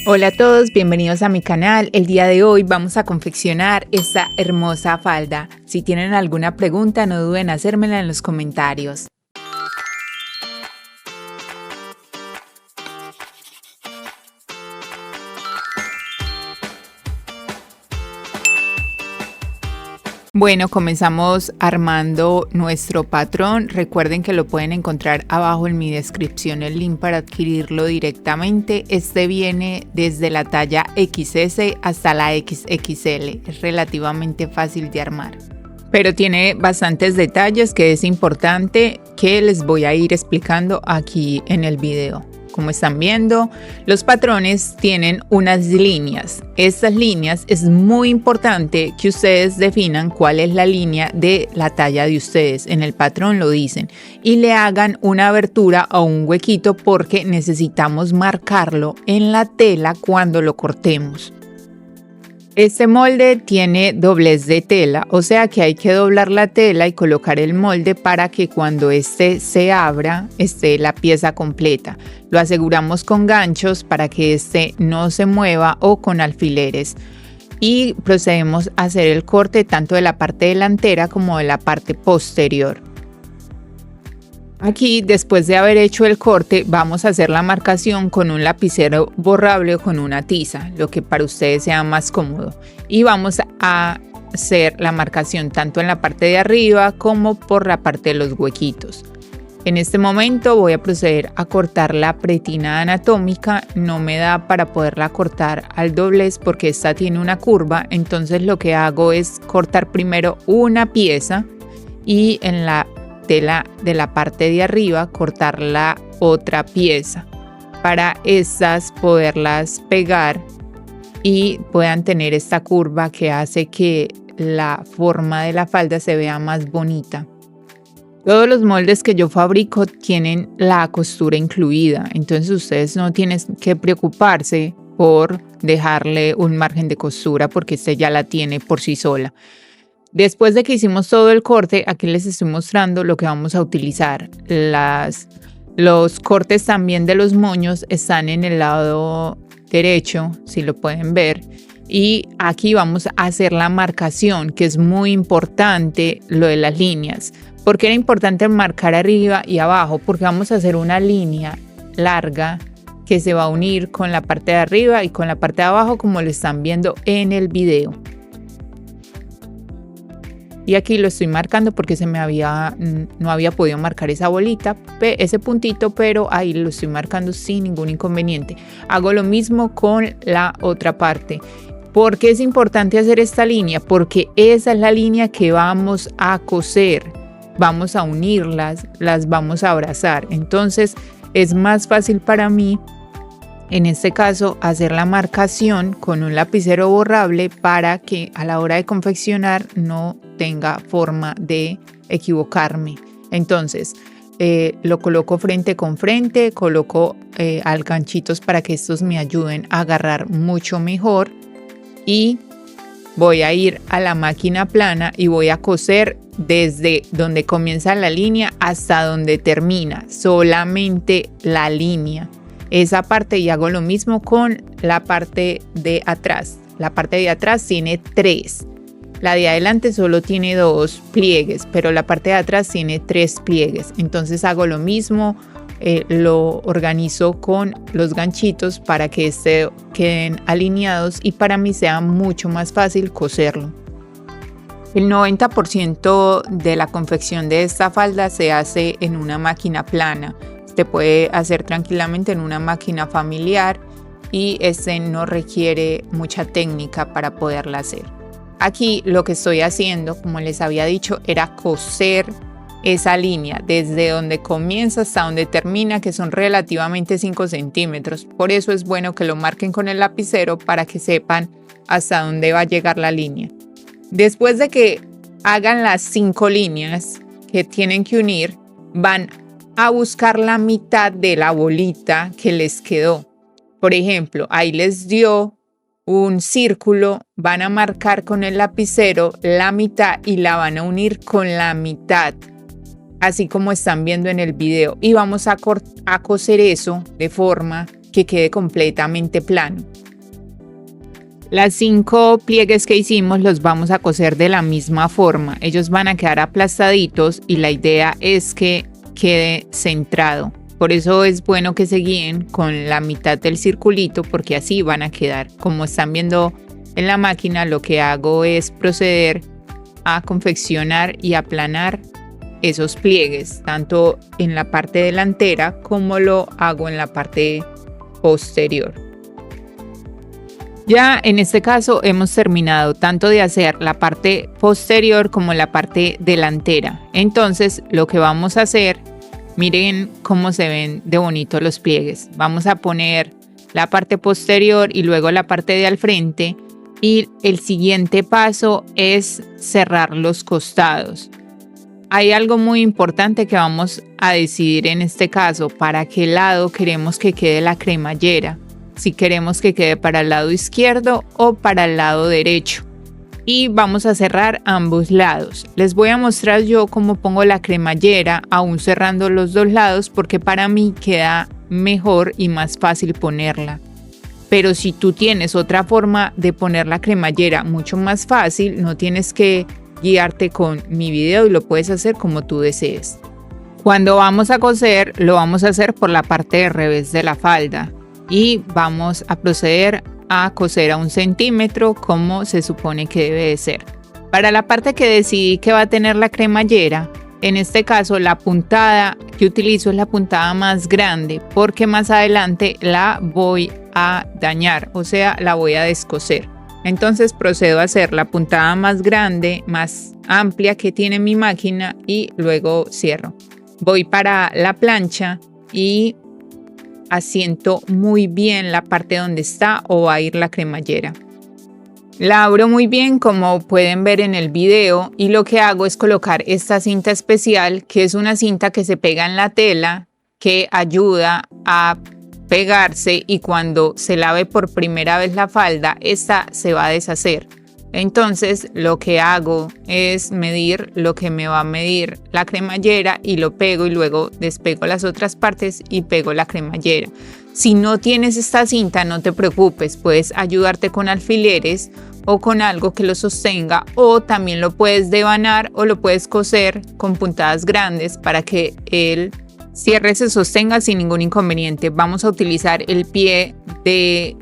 Hola a todos, bienvenidos a mi canal. El día de hoy vamos a confeccionar esta hermosa falda. Si tienen alguna pregunta, no duden en hacérmela en los comentarios. Bueno, comenzamos armando nuestro patrón. Recuerden que lo pueden encontrar abajo en mi descripción el link para adquirirlo directamente. Este viene desde la talla XS hasta la XXL. Es relativamente fácil de armar, pero tiene bastantes detalles que es importante que les voy a ir explicando aquí en el video. Como están viendo, los patrones tienen unas líneas. Estas líneas es muy importante que ustedes definan cuál es la línea de la talla de ustedes. En el patrón lo dicen. Y le hagan una abertura o un huequito porque necesitamos marcarlo en la tela cuando lo cortemos. Este molde tiene doblez de tela, o sea que hay que doblar la tela y colocar el molde para que cuando este se abra esté la pieza completa. Lo aseguramos con ganchos para que este no se mueva o con alfileres. Y procedemos a hacer el corte tanto de la parte delantera como de la parte posterior. Aquí, después de haber hecho el corte, vamos a hacer la marcación con un lapicero borrable o con una tiza, lo que para ustedes sea más cómodo. Y vamos a hacer la marcación tanto en la parte de arriba como por la parte de los huequitos. En este momento voy a proceder a cortar la pretina anatómica. No me da para poderla cortar al doblez porque esta tiene una curva. Entonces lo que hago es cortar primero una pieza y en la tela de la parte de arriba cortar la otra pieza para estas poderlas pegar y puedan tener esta curva que hace que la forma de la falda se vea más bonita. Todos los moldes que yo fabrico tienen la costura incluida, entonces ustedes no tienen que preocuparse por dejarle un margen de costura porque este ya la tiene por sí sola. Después de que hicimos todo el corte, aquí les estoy mostrando lo que vamos a utilizar. Los cortes también de los moños están en el lado derecho, si lo pueden ver. Y aquí vamos a hacer la marcación, que es muy importante lo de las líneas. ¿Por qué era importante marcar arriba y abajo? Porque vamos a hacer una línea larga que se va a unir con la parte de arriba y con la parte de abajo, como lo están viendo en el video. Y aquí lo estoy marcando porque no había podido marcar esa bolita, ese puntito, pero ahí lo estoy marcando sin ningún inconveniente. Hago lo mismo con la otra parte. ¿Por qué es importante hacer esta línea? Porque esa es la línea que vamos a coser. Vamos a unirlas, las vamos a abrazar. Entonces es más fácil para mí, en este caso, hacer la marcación con un lapicero borrable para que a la hora de confeccionar no tenga forma de equivocarme. Entonces, lo coloco frente con frente, coloco ganchitos para que estos me ayuden a agarrar mucho mejor. Y voy a ir a la máquina plana y voy a coser desde donde comienza la línea hasta donde termina, solamente la línea. Esa parte, y hago lo mismo con la parte de atrás. La parte de atrás tiene 3. La de adelante solo tiene 2 pliegues, pero la parte de atrás tiene 3 pliegues. Entonces hago lo mismo, lo organizo con los ganchitos para que queden alineados y para mí sea mucho más fácil coserlo. El 90% de la confección de esta falda se hace en una máquina plana. Se puede hacer tranquilamente en una máquina familiar y no requiere mucha técnica para poderla hacer. Aquí lo que estoy haciendo, como les había dicho, era coser esa línea desde donde comienza hasta donde termina, que son relativamente 5 centímetros. Por eso es bueno que lo marquen con el lapicero para que sepan hasta dónde va a llegar la línea. Después de que hagan las 5 líneas que tienen que unir, van a buscar la mitad de la bolita que les quedó. Por ejemplo, ahí les dio un círculo, van a marcar con el lapicero la mitad y la van a unir con la mitad, así como están viendo en el video. Y vamos a coser eso de forma que quede completamente plano. Las 5 pliegues que hicimos los vamos a coser de la misma forma. Ellos van a quedar aplastaditos y la idea es que quede centrado. Por eso es bueno que se guíen con la mitad del circulito porque así van a quedar. Como están viendo en la máquina, lo que hago es proceder a confeccionar y aplanar esos pliegues, tanto en la parte delantera como lo hago en la parte posterior. Ya en este caso hemos terminado tanto de hacer la parte posterior como la parte delantera. Entonces lo que vamos a hacer, miren cómo se ven de bonito los pliegues. Vamos a poner la parte posterior y luego la parte de al frente. Y el siguiente paso es cerrar los costados. Hay algo muy importante que vamos a decidir en este caso, para qué lado queremos que quede la cremallera. Si queremos que quede para el lado izquierdo o para el lado derecho. Y vamos a cerrar ambos lados. Les voy a mostrar yo cómo pongo la cremallera, aún cerrando los dos lados, porque para mí queda mejor y más fácil ponerla. Pero si tú tienes otra forma de poner la cremallera mucho más fácil, no tienes que guiarte con mi video y lo puedes hacer como tú desees. Cuando vamos a coser, lo vamos a hacer por la parte de revés de la falda. Y vamos a proceder a coser a 1 centímetro como se supone que debe de ser. Para la parte que decidí que va a tener la cremallera, en este caso la puntada que utilizo es la puntada más grande porque más adelante la voy a dañar, o sea, la voy a descoser. Entonces procedo a hacer la puntada más grande, más amplia que tiene mi máquina y luego cierro. Voy para la plancha y asiento muy bien la parte donde está o va a ir la cremallera. La abro muy bien como pueden ver en el video y lo que hago es colocar esta cinta especial, que es una cinta que se pega en la tela que ayuda a pegarse y cuando se lave por primera vez la falda, esta se va a deshacer. Entonces lo que hago es medir lo que me va a medir la cremallera y lo pego y luego despego las otras partes y pego la cremallera. Si no tienes esta cinta, no te preocupes, puedes ayudarte con alfileres o con algo que lo sostenga o también lo puedes devanar o lo puedes coser con puntadas grandes para que el cierre se sostenga sin ningún inconveniente. Vamos a utilizar el pie de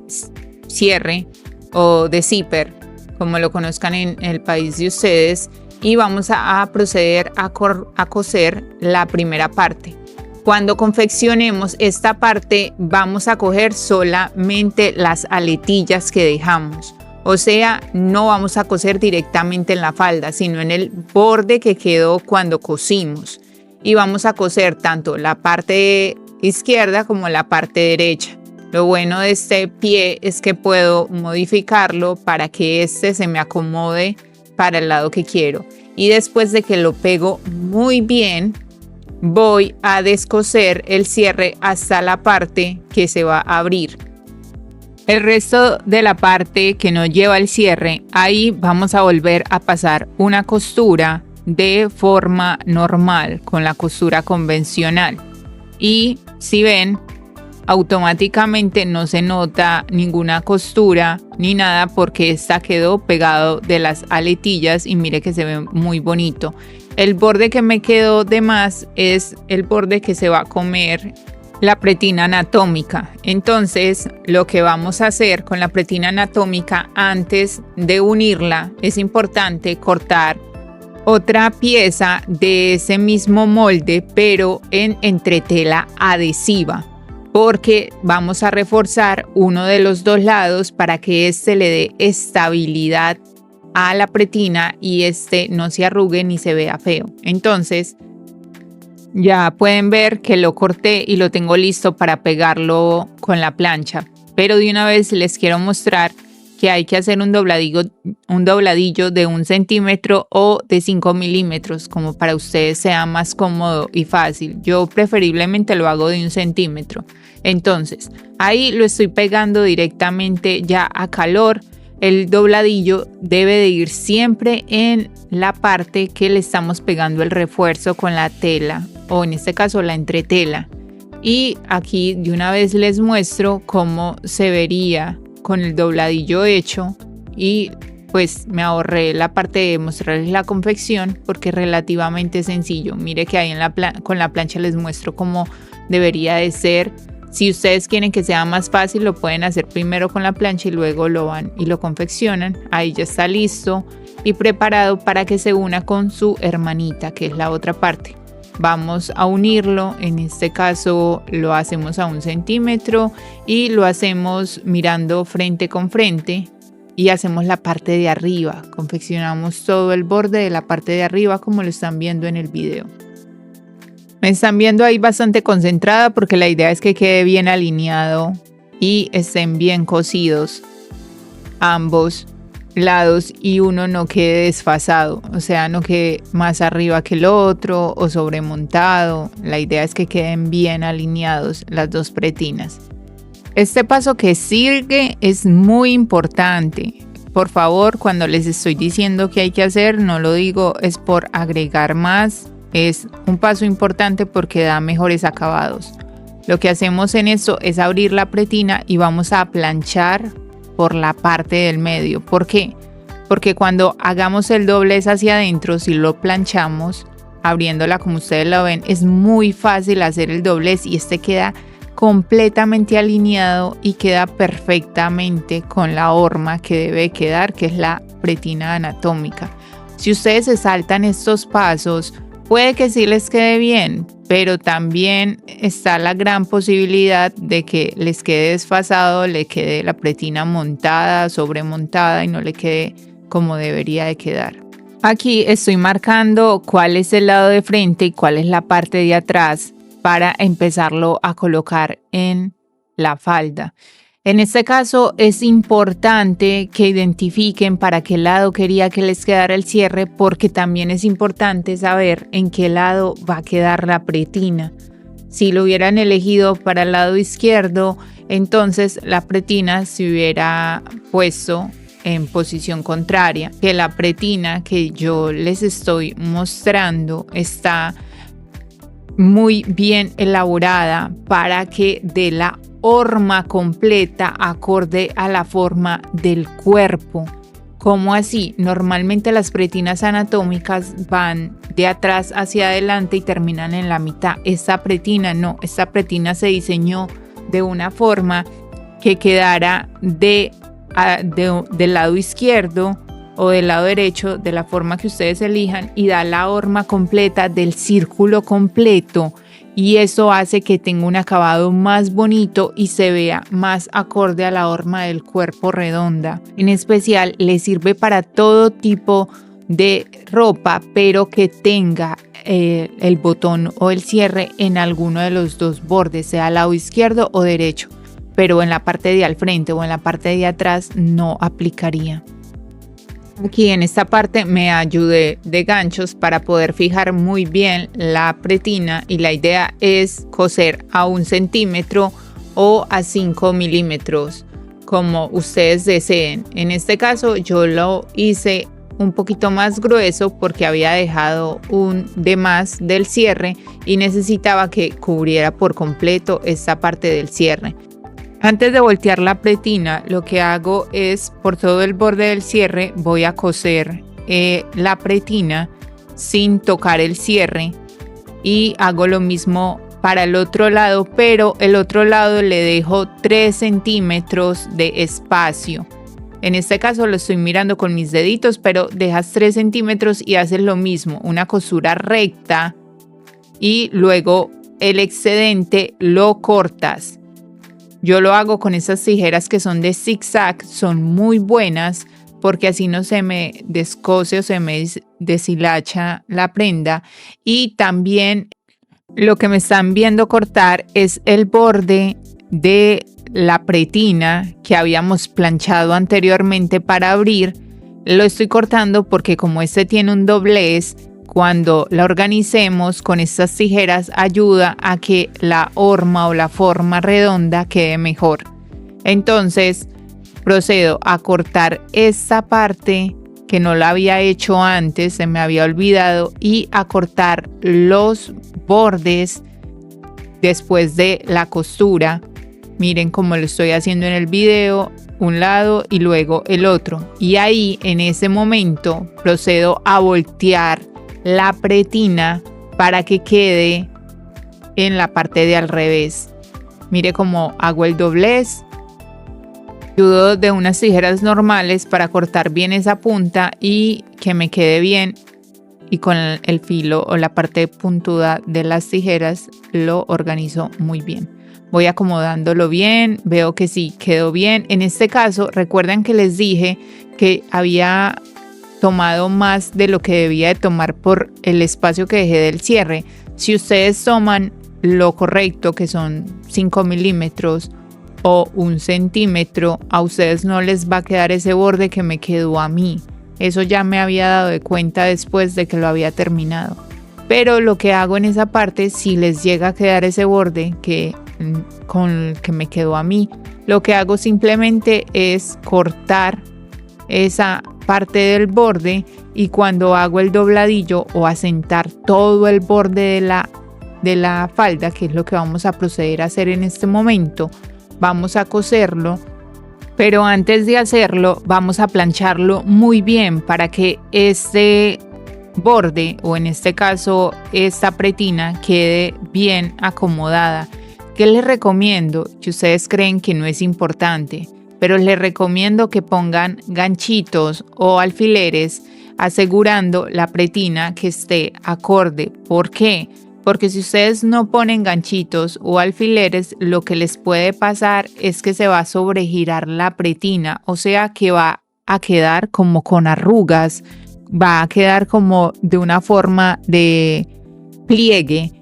cierre o de zipper, como lo conozcan en el país de ustedes, y vamos a proceder a coser la primera parte. Cuando confeccionemos esta parte vamos a coger solamente las aletillas que dejamos, o sea, no vamos a coser directamente en la falda, sino en el borde que quedó cuando cosimos, y vamos a coser tanto la parte izquierda como la parte derecha. Lo bueno de este pie es que puedo modificarlo para que este se me acomode para el lado que quiero. Y después de que lo pego muy bien, voy a descoser el cierre hasta la parte que se va a abrir. El resto de la parte que no lleva el cierre, ahí vamos a volver a pasar una costura de forma normal con la costura convencional. Y si ven, automáticamente no se nota ninguna costura ni nada porque esta quedó pegado de las aletillas y mire que se ve muy bonito. El borde que me quedó de más es el borde que se va a comer la pretina anatómica. Entonces lo que vamos a hacer con la pretina anatómica antes de unirla es importante cortar otra pieza de ese mismo molde pero en entretela adhesiva, porque vamos a reforzar uno de los dos lados para que este le dé estabilidad a la pretina y este no se arrugue ni se vea feo. Entonces ya pueden ver que lo corté y lo tengo listo para pegarlo con la plancha, pero de una vez les quiero mostrar que hay que hacer un dobladillo de 1 centímetro o de 5 milímetros, como para ustedes sea más cómodo y fácil. Yo preferiblemente lo hago de 1 centímetro. Entonces, ahí lo estoy pegando directamente ya a calor. El dobladillo debe de ir siempre en la parte que le estamos pegando el refuerzo con la tela, o en este caso la entretela. Y aquí de una vez les muestro cómo se vería con el dobladillo hecho, y pues me ahorré la parte de mostrarles la confección porque es relativamente sencillo. Mire que ahí con la plancha les muestro cómo debería de ser. Si ustedes quieren que sea más fácil, lo pueden hacer primero con la plancha y luego lo van y lo confeccionan. Ahí ya está listo y preparado para que se una con su hermanita, que es la otra parte. Vamos a unirlo, en este caso lo hacemos a 1 centímetro y lo hacemos mirando frente con frente y hacemos la parte de arriba. Confeccionamos todo el borde de la parte de arriba como lo están viendo en el video. Me están viendo ahí bastante concentrada porque la idea es que quede bien alineado y estén bien cosidos ambos lados y uno no quede desfasado, o sea, no quede más arriba que el otro o sobremontado. La idea es que queden bien alineados las dos pretinas. Este paso que sigue es muy importante. Por favor, cuando les estoy diciendo que hay que hacer, no lo digo es por agregar más. Es un paso importante porque da mejores acabados. Lo que hacemos en esto es abrir la pretina y vamos a planchar por la parte del medio. ¿Por qué? Porque cuando hagamos el doblez hacia adentro, si lo planchamos, abriéndola como ustedes lo ven, es muy fácil hacer el doblez y este queda completamente alineado y queda perfectamente con la horma que debe quedar, que es la pretina anatómica. Si ustedes se saltan estos pasos, puede que sí les quede bien, pero también está la gran posibilidad de que les quede desfasado, le quede la pretina montada, sobremontada y no le quede como debería de quedar. Aquí estoy marcando cuál es el lado de frente y cuál es la parte de atrás para empezarlo a colocar en la falda. En este caso es importante que identifiquen para qué lado quería que les quedara el cierre, porque también es importante saber en qué lado va a quedar la pretina. Si lo hubieran elegido para el lado izquierdo, entonces la pretina se hubiera puesto en posición contraria, que la pretina que yo les estoy mostrando está muy bien elaborada para que dé la horma completa acorde a la forma del cuerpo. ¿Cómo así? Normalmente las pretinas anatómicas van de atrás hacia adelante y terminan en la mitad. Esta pretina no, esta pretina se diseñó de una forma que quedara del lado izquierdo o del lado derecho, de la forma que ustedes elijan, y da la horma completa del círculo completo, y eso hace que tenga un acabado más bonito y se vea más acorde a la horma del cuerpo redonda. En especial le sirve para todo tipo de ropa, pero que tenga el botón o el cierre en alguno de los dos bordes, sea al lado izquierdo o derecho, pero en la parte de al frente o en la parte de atrás no aplicaría. Aquí en esta parte me ayudé de ganchos para poder fijar muy bien la pretina, y la idea es coser a 1 centímetro o a 5 milímetros como ustedes deseen. En este caso yo lo hice un poquito más grueso porque había dejado un de más del cierre y necesitaba que cubriera por completo esta parte del cierre. Antes de voltear la pretina, lo que hago es, por todo el borde del cierre, voy a coser la pretina sin tocar el cierre, y hago lo mismo para el otro lado, pero el otro lado le dejo 3 centímetros de espacio. En este caso lo estoy mirando con mis deditos, pero dejas 3 centímetros y haces lo mismo, una cosura recta, y luego el excedente lo cortas. Yo lo hago con esas tijeras que son de zigzag, son muy buenas porque así no se me descose o se me deshilacha la prenda. Y también lo que me están viendo cortar es el borde de la pretina que habíamos planchado anteriormente para abrir. Lo estoy cortando porque como este tiene un doblez, cuando la organicemos con estas tijeras ayuda a que la horma o la forma redonda quede mejor. Entonces procedo a cortar esta parte que no la había hecho antes, se me había olvidado, y a cortar los bordes después de la costura. Miren cómo lo estoy haciendo en el video, un lado y luego el otro. Y ahí en ese momento procedo a voltear la pretina para que quede en la parte de al revés. Mire cómo hago el doblez. Ayudo de unas tijeras normales para cortar bien esa punta y que me quede bien. Y con el filo o la parte puntuda de las tijeras lo organizo muy bien. Voy acomodándolo bien, veo que sí quedó bien. En este caso, recuerden que les dije que había tomado más de lo que debía de tomar por el espacio que dejé del cierre. Si ustedes toman lo correcto, que son 5 milímetros o 1 centímetro, a ustedes no les va a quedar ese borde que me quedó a mí. Eso ya me había dado de cuenta después de que lo había terminado. Pero lo que hago en esa parte, si les llega a quedar ese borde con el que me quedó a mí, lo que hago simplemente es cortar esa parte del borde y cuando hago el dobladillo o asentar todo el borde de la falda, que es lo que vamos a proceder a hacer en este momento, vamos a coserlo. Pero antes de hacerlo vamos a plancharlo muy bien para que este borde, o en este caso esta pretina, quede bien acomodada. ¿Qué les recomiendo? Si ustedes creen que no es importante, pero les recomiendo que pongan ganchitos o alfileres asegurando la pretina que esté acorde. ¿Por qué? Porque si ustedes no ponen ganchitos o alfileres, lo que les puede pasar es que se va a sobregirar la pretina, o sea que va a quedar como con arrugas, va a quedar como de una forma de pliegue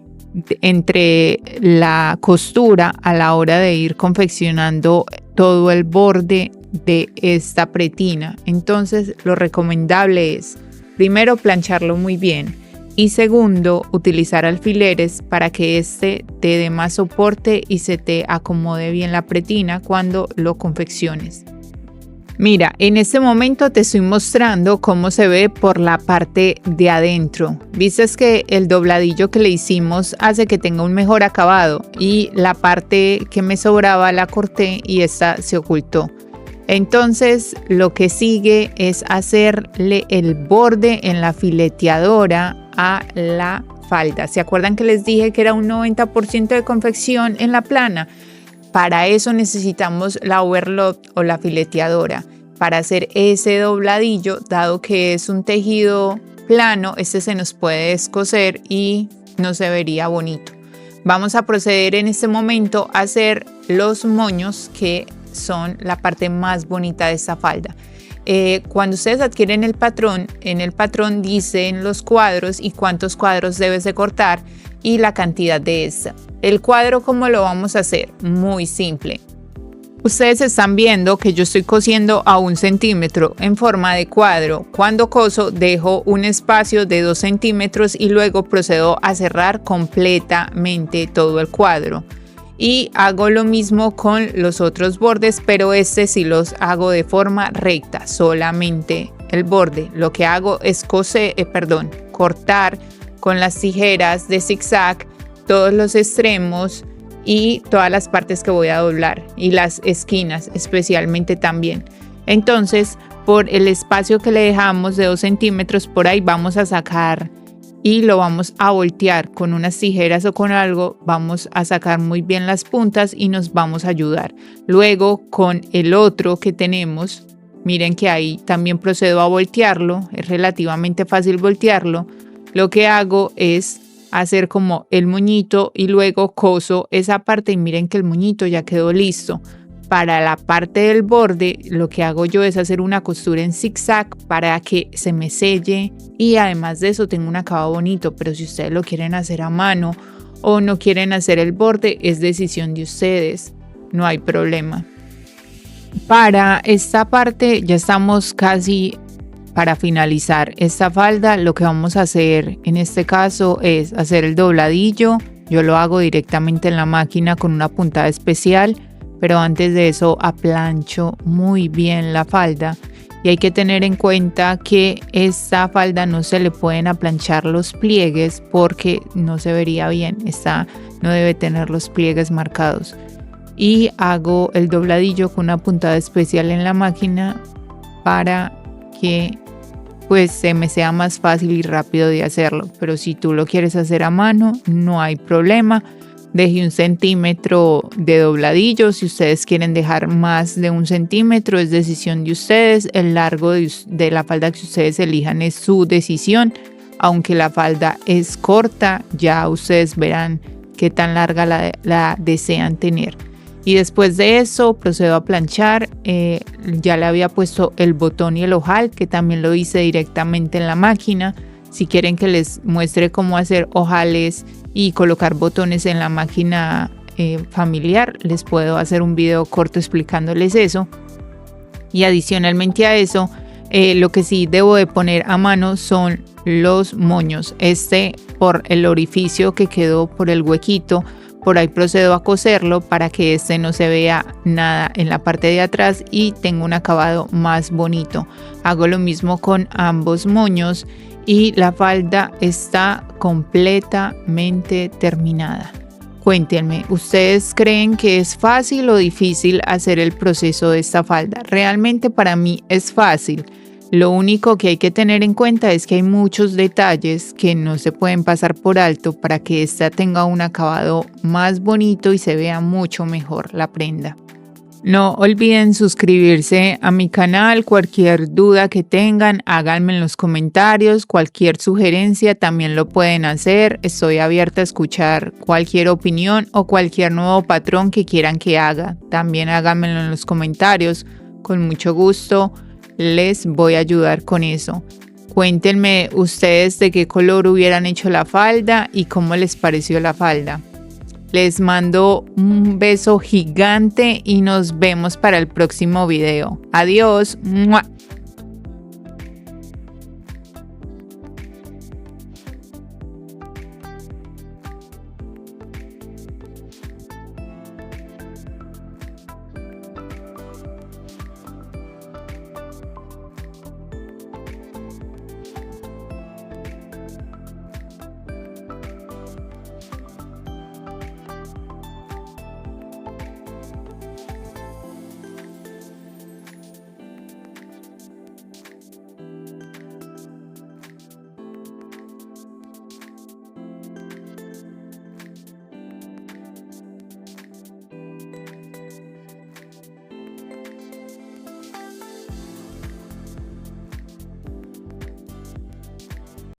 entre la costura a la hora de ir confeccionando todo el borde de esta pretina. Entonces lo recomendable es primero plancharlo muy bien y segundo utilizar alfileres para que este te dé más soporte y se te acomode bien la pretina cuando lo confecciones. Mira, en este momento te estoy mostrando cómo se ve por la parte de adentro. Viste que el dobladillo que le hicimos hace que tenga un mejor acabado y la parte que me sobraba la corté y esta se ocultó. Entonces lo que sigue es hacerle el borde en la fileteadora a la falda. ¿Se acuerdan que les dije que era un 90% de confección en la plana? Para eso necesitamos la overlock o la fileteadora. Para hacer ese dobladillo, dado que es un tejido plano, este se nos puede descoser y no se vería bonito. Vamos a proceder en este momento a hacer los moños, que son la parte más bonita de esta falda. Cuando ustedes adquieren el patrón, en el patrón dicen los cuadros y cuántos cuadros debes de cortar y la cantidad de esta. El cuadro, ¿cómo lo vamos a hacer? Muy simple. Ustedes están viendo que yo estoy cosiendo a 1 centímetro en forma de cuadro. Cuando coso dejo un espacio de 2 centímetros y luego procedo a cerrar completamente todo el cuadro. Y hago lo mismo con los otros bordes, pero este sí los hago de forma recta, solamente el borde. Lo que hago es cortar con las tijeras de zigzag todos los extremos y todas las partes que voy a doblar y las esquinas especialmente también. Entonces, por el espacio que le dejamos de 2 centímetros, por ahí vamos a sacar y lo vamos a voltear con unas tijeras o con algo. Vamos a sacar muy bien las puntas y nos vamos a ayudar. Luego con el otro que tenemos, miren que ahí también procedo a voltearlo. Es relativamente fácil voltearlo. Lo que hago es hacer como el moñito y luego coso esa parte y miren que el moñito ya quedó listo. Para la parte del borde, lo que hago yo es hacer una costura en zigzag para que se me selle y además de eso tengo un acabado bonito. Pero si ustedes lo quieren hacer a mano o no quieren hacer el borde, es decisión de ustedes, no hay problema. Para esta parte ya estamos casi para finalizar esta falda. Lo que vamos a hacer en este caso es hacer el dobladillo. Yo lo hago directamente en la máquina con una puntada especial. Pero antes de eso aplancho muy bien la falda Y hay que tener en cuenta que esta falda no se le pueden aplanchar los pliegues porque no se vería bien. Esta no debe tener los pliegues marcados. Y hago el dobladillo con una puntada especial en la máquina para que pues se me sea más fácil y rápido de hacerlo. Pero si tú lo quieres hacer a mano, no hay problema. Deje 1 centímetro de dobladillo. Si ustedes quieren dejar más de 1 centímetro, es decisión de ustedes. El largo de la falda que ustedes elijan es su decisión. Aunque la falda es corta, ya ustedes verán qué tan larga la desean tener. Y después de eso procedo a planchar. Ya le había puesto el botón y el ojal, que también lo hice directamente en la máquina. Si quieren que les muestre cómo hacer ojales y colocar botones en la máquina familiar, les puedo hacer un video corto explicándoles eso. Y adicionalmente a eso, lo que sí debo de poner a mano son los moños. Por el orificio que quedó por el huequito, por ahí procedo a coserlo para que no se vea nada en la parte de atrás y tenga un acabado más bonito. Hago lo mismo con ambos moños y la falda está completamente terminada. Cuéntenme, ¿ustedes creen que es fácil o difícil hacer el proceso de esta falda? Realmente para mí es fácil. Lo único que hay que tener en cuenta es que hay muchos detalles que no se pueden pasar por alto para que esta tenga un acabado más bonito y se vea mucho mejor la prenda. No olviden suscribirse a mi canal. Cualquier duda que tengan, háganme en los comentarios. Cualquier sugerencia también lo pueden hacer. Estoy abierta a escuchar cualquier opinión o cualquier nuevo patrón que quieran que haga. También háganmelo en los comentarios. Con mucho gusto les voy a ayudar con eso. Cuéntenme ustedes de qué color hubieran hecho la falda y cómo les pareció la falda. Les mando un beso gigante y nos vemos para el próximo video. Adiós. ¡Mua!